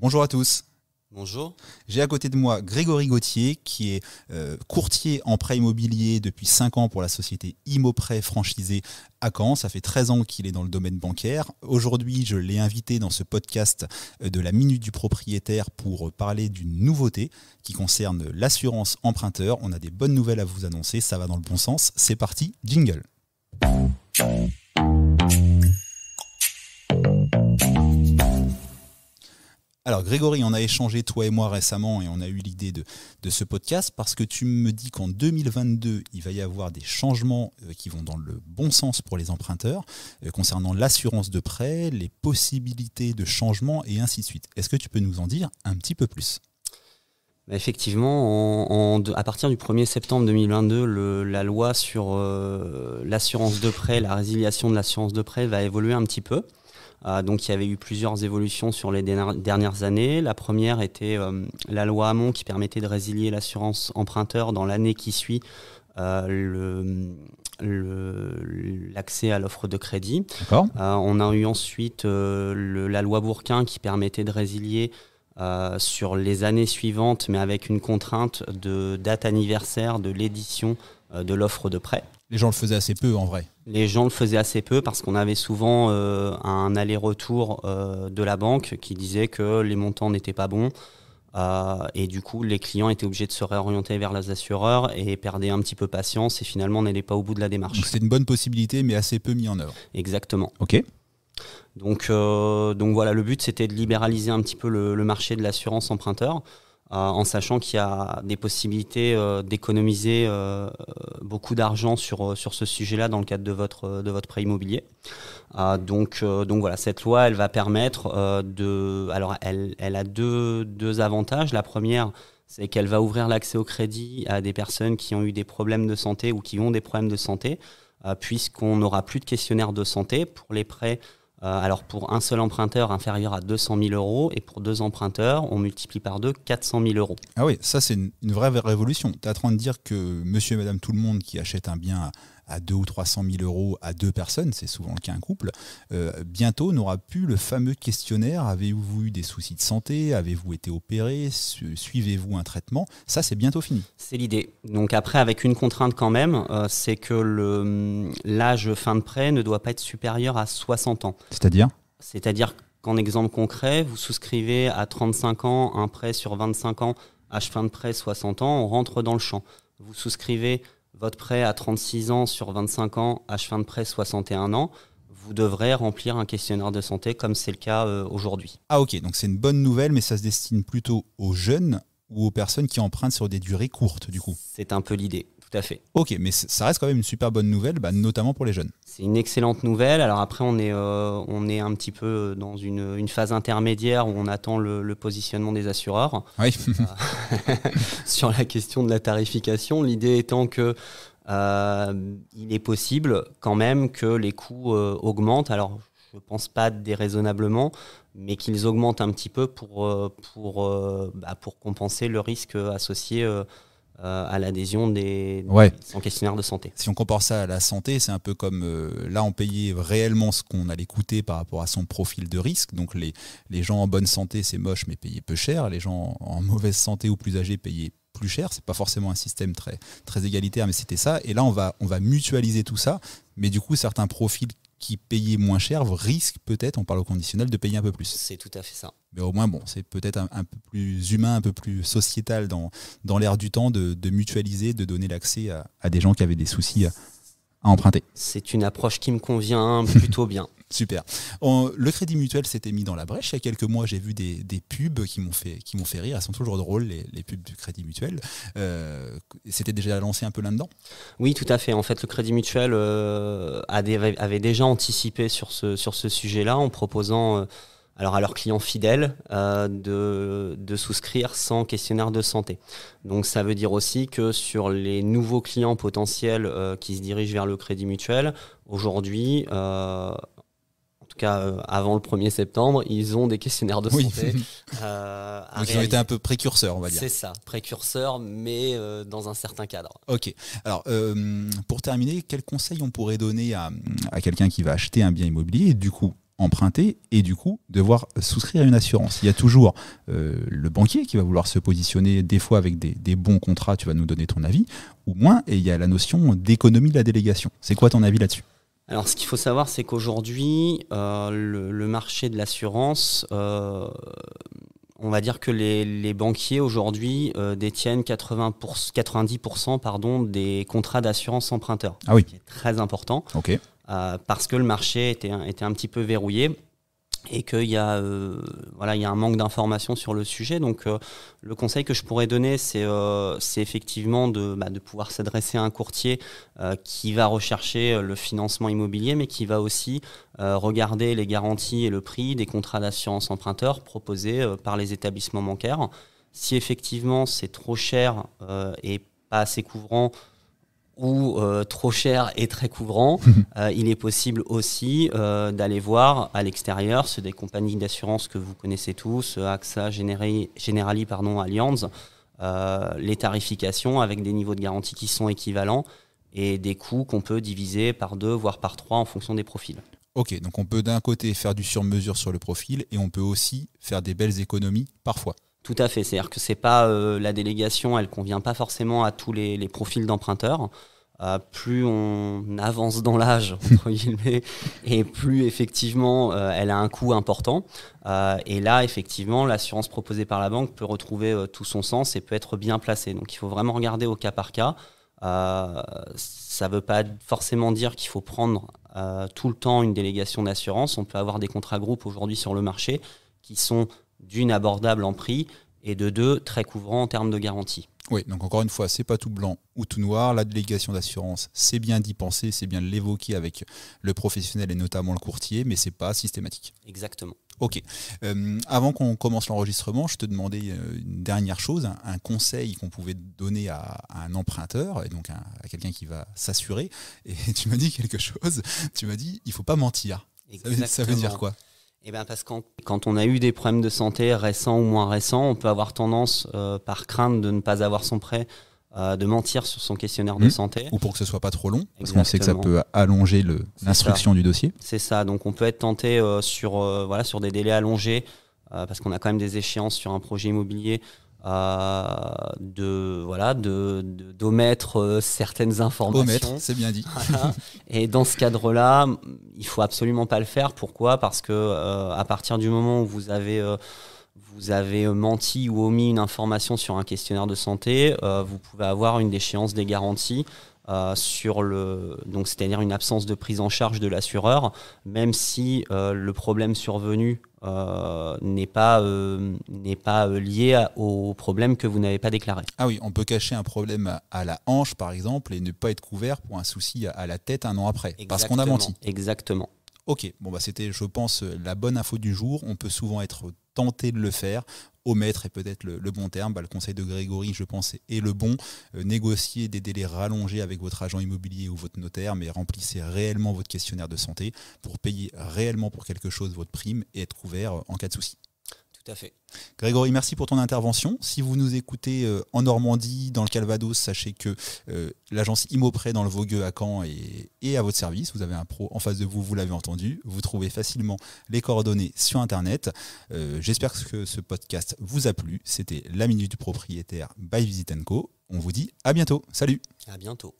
Bonjour à tous. Bonjour. J'ai à côté de moi Grégory Gauthier qui est courtier en prêt immobilier depuis 5 ans pour la société Immoprêt franchisée à Caen. Ça fait 13 ans qu'il est dans le domaine bancaire. Aujourd'hui, je l'ai invité dans ce podcast de la Minute du Propriétaire pour parler d'une nouveauté qui concerne l'assurance emprunteur. On a des bonnes nouvelles à vous annoncer, ça va dans le bon sens. C'est parti, jingle. Alors Grégory, on a échangé toi et moi récemment et on a eu l'idée de ce podcast parce que tu me dis qu'en 2022, il va y avoir des changements qui vont dans le bon sens pour les emprunteurs concernant l'assurance de prêt, les possibilités de changement et ainsi de suite. Est-ce que tu peux nous en dire un petit peu plus ? Effectivement, à partir du 1er septembre 2022, la loi sur l'assurance de prêt, la résiliation de l'assurance de prêt va évoluer un petit peu. Donc il y avait eu plusieurs évolutions sur les dernières années. La première était la loi Hamon qui permettait de résilier l'assurance emprunteur dans l'année qui suit l'accès à l'offre de crédit. D'accord. On a eu ensuite la loi Bourquin qui permettait de résilier sur les années suivantes, mais avec une contrainte de date anniversaire de l'édition de l'offre de prêt. Les gens le faisaient assez peu en vrai. Les gens le faisaient assez peu parce qu'on avait souvent un aller-retour de la banque qui disait que les montants n'étaient pas bons et du coup les clients étaient obligés de se réorienter vers les assureurs et perdaient un petit peu patience et finalement n'allaient pas au bout de la démarche. Donc c'était une bonne possibilité mais assez peu mis en œuvre. Exactement. Ok. Donc voilà, le but c'était de libéraliser un petit peu le marché de l'assurance emprunteur. En sachant qu'il y a des possibilités d'économiser beaucoup d'argent sur ce sujet-là dans le cadre de votre prêt immobilier. Donc voilà, cette loi, elle va permettre Alors, elle a deux avantages. La première, c'est qu'elle va ouvrir l'accès au crédit à des personnes qui ont eu des problèmes de santé ou qui ont des problèmes de santé, puisqu'on n'aura plus de questionnaire de santé pour les prêts. Alors pour un seul emprunteur inférieur à 200 000 euros et pour 2 emprunteurs, on multiplie par 2 400 000 euros. Ah oui, ça c'est une vraie révolution. Tu es en train de dire que monsieur et madame tout le monde qui achète un bien à 200 ou 300 000 euros à 2 personnes, c'est souvent le cas un couple, bientôt n'aura plus le fameux questionnaire. Avez-vous eu des soucis de santé ? Avez-vous été opéré ? Suivez-vous un traitement ? Ça, c'est bientôt fini. C'est l'idée. Donc après, avec une contrainte quand même, c'est que l'âge fin de prêt ne doit pas être supérieur à 60 ans. C'est-à-dire qu'en exemple concret, vous souscrivez à 35 ans un prêt sur 25 ans, âge fin de prêt 60 ans, on rentre dans le champ. Vous souscrivez votre prêt à 36 ans sur 25 ans, âge fin de prêt 61 ans, vous devrez remplir un questionnaire de santé comme c'est le cas aujourd'hui. Ah ok, donc c'est une bonne nouvelle, mais ça se destine plutôt aux jeunes ou aux personnes qui empruntent sur des durées courtes du coup. C'est un peu l'idée, tout à fait. Ok, mais ça reste quand même une super bonne nouvelle, notamment pour les jeunes. C'est une excellente nouvelle. Alors après, on est un petit peu dans une phase intermédiaire où on attend le positionnement des assureurs. Oui. Sur la question de la tarification, l'idée étant que il est possible quand même que les coûts augmentent. Alors, je ne pense pas déraisonnablement, mais qu'ils augmentent un petit peu pour compenser le risque associé à l'adhésion sans questionnaire de santé. Si on compare ça à la santé, c'est un peu comme là on payait réellement ce qu'on allait coûter par rapport à son profil de risque. Donc les gens en bonne santé c'est moche mais payaient peu cher, les gens en mauvaise santé ou plus âgés payaient plus cher. C'est pas forcément un système très, très égalitaire mais c'était ça. Et là on va mutualiser tout ça, mais du coup certains profils qui payaient moins cher risquent peut-être, on parle au conditionnel, de payer un peu plus. C'est tout à fait ça. Mais au moins, c'est peut-être un peu plus humain, un peu plus sociétal dans l'air du temps de mutualiser, de donner l'accès à des gens qui avaient des soucis à emprunter. C'est une approche qui me convient plutôt bien. Super. Le Crédit Mutuel s'était mis dans la brèche. Il y a quelques mois, j'ai vu des pubs qui m'ont fait rire. Elles sont toujours drôles, les pubs du Crédit Mutuel. C'était déjà lancé un peu là-dedans ? Oui, tout à fait. En fait, le Crédit Mutuel avait déjà anticipé sur ce sujet-là en proposant à leurs clients fidèles de souscrire sans questionnaire de santé. Donc ça veut dire aussi que sur les nouveaux clients potentiels qui se dirigent vers le Crédit Mutuel, aujourd'hui, en tout cas avant le 1er septembre, ils ont des questionnaires de santé. Donc ils ont été un peu précurseurs, on va dire. C'est ça, précurseurs, mais dans un certain cadre. Ok. Alors, pour terminer, quels conseils on pourrait donner à quelqu'un qui va acheter un bien immobilier et du coup emprunter et du coup devoir souscrire à une assurance. Il y a toujours le banquier qui va vouloir se positionner des fois avec des bons contrats, tu vas nous donner ton avis, ou moins, et il y a la notion d'économie de la délégation. C'est quoi ton avis là-dessus ? Alors, ce qu'il faut savoir, c'est qu'aujourd'hui, le marché de l'assurance, on va dire que les banquiers aujourd'hui détiennent 90% des contrats d'assurance emprunteur. Ah oui. C'est très important. Ok. Parce que le marché était un petit peu verrouillé et qu'il y a un manque d'informations sur le sujet. Donc, le conseil que je pourrais donner, c'est effectivement de pouvoir s'adresser à un courtier qui va rechercher le financement immobilier, mais qui va aussi regarder les garanties et le prix des contrats d'assurance emprunteur proposés par les établissements bancaires. Si effectivement c'est trop cher et pas assez couvrant, ou trop cher et très couvrant, il est possible aussi d'aller voir à l'extérieur, c'est des compagnies d'assurance que vous connaissez tous, AXA, Generali, Allianz, les tarifications avec des niveaux de garantie qui sont équivalents et des coûts qu'on peut diviser par 2 voire par 3 en fonction des profils. Ok, donc on peut d'un côté faire du sur-mesure sur le profil et on peut aussi faire des belles économies parfois. Tout à fait, c'est-à-dire que c'est pas la délégation, elle convient pas forcément à tous les profils d'emprunteurs. Plus on avance dans l'âge, entre guillemets, et plus effectivement elle a un coût important. Et là, effectivement, l'assurance proposée par la banque peut retrouver tout son sens et peut être bien placée. Donc il faut vraiment regarder au cas par cas. Ça ne veut pas forcément dire qu'il faut prendre tout le temps une délégation d'assurance. On peut avoir des contrats groupes aujourd'hui sur le marché qui sont d'une abordable en prix et de 2 très couvrants en termes de garantie. Oui, donc encore une fois, c'est pas tout blanc ou tout noir. La délégation d'assurance, c'est bien d'y penser, c'est bien de l'évoquer avec le professionnel et notamment le courtier, mais c'est pas systématique. Exactement. Ok. Avant qu'on commence l'enregistrement, je te demandais une dernière chose, un conseil qu'on pouvait donner à un emprunteur, et donc à quelqu'un qui va s'assurer. Et tu m'as dit quelque chose, tu m'as dit, il faut pas mentir. Ça veut dire quoi ? Eh bien parce que quand on a eu des problèmes de santé récents ou moins récents, on peut avoir tendance, par crainte de ne pas avoir son prêt, de mentir sur son questionnaire de santé. Ou pour que ce soit pas trop long, parce Exactement. qu'on sait que ça peut allonger l'instruction du dossier. C'est ça, donc on peut être tenté sur des délais allongés, parce qu'on a quand même des échéances sur un projet immobilier, d'omettre certaines informations. Omettre, c'est bien dit. Voilà. Et dans ce cadre-là, il faut absolument pas le faire. Pourquoi ? Parce que à partir du moment où vous avez menti ou omis une information sur un questionnaire de santé, vous pouvez avoir une déchéance des garanties. Donc c'est-à-dire une absence de prise en charge de l'assureur, même si le problème survenu n'est pas lié au problème que vous n'avez pas déclaré. Ah oui, on peut cacher un problème à la hanche par exemple et ne pas être couvert pour un souci à la tête un an après. Exactement. Parce qu'on a menti. Exactement. Ok, bon c'était, je pense, la bonne info du jour. On peut souvent être tenté de le faire. Omettre est peut-être le bon terme. Le conseil de Grégory, je pense, est le bon. Négocier des délais rallongés avec votre agent immobilier ou votre notaire, mais remplissez réellement votre questionnaire de santé pour payer réellement pour quelque chose votre prime et être couvert en cas de souci. Tout à fait. Grégory, merci pour ton intervention. Si vous nous écoutez en Normandie, dans le Calvados, sachez que l'agence Immoprêt dans le Vogueux à Caen est à votre service. Vous avez un pro en face de vous, vous l'avez entendu. Vous trouvez facilement les coordonnées sur Internet. J'espère que ce podcast vous a plu. C'était la Minute du Propriétaire by Visit & Co. On vous dit à bientôt. Salut. À bientôt.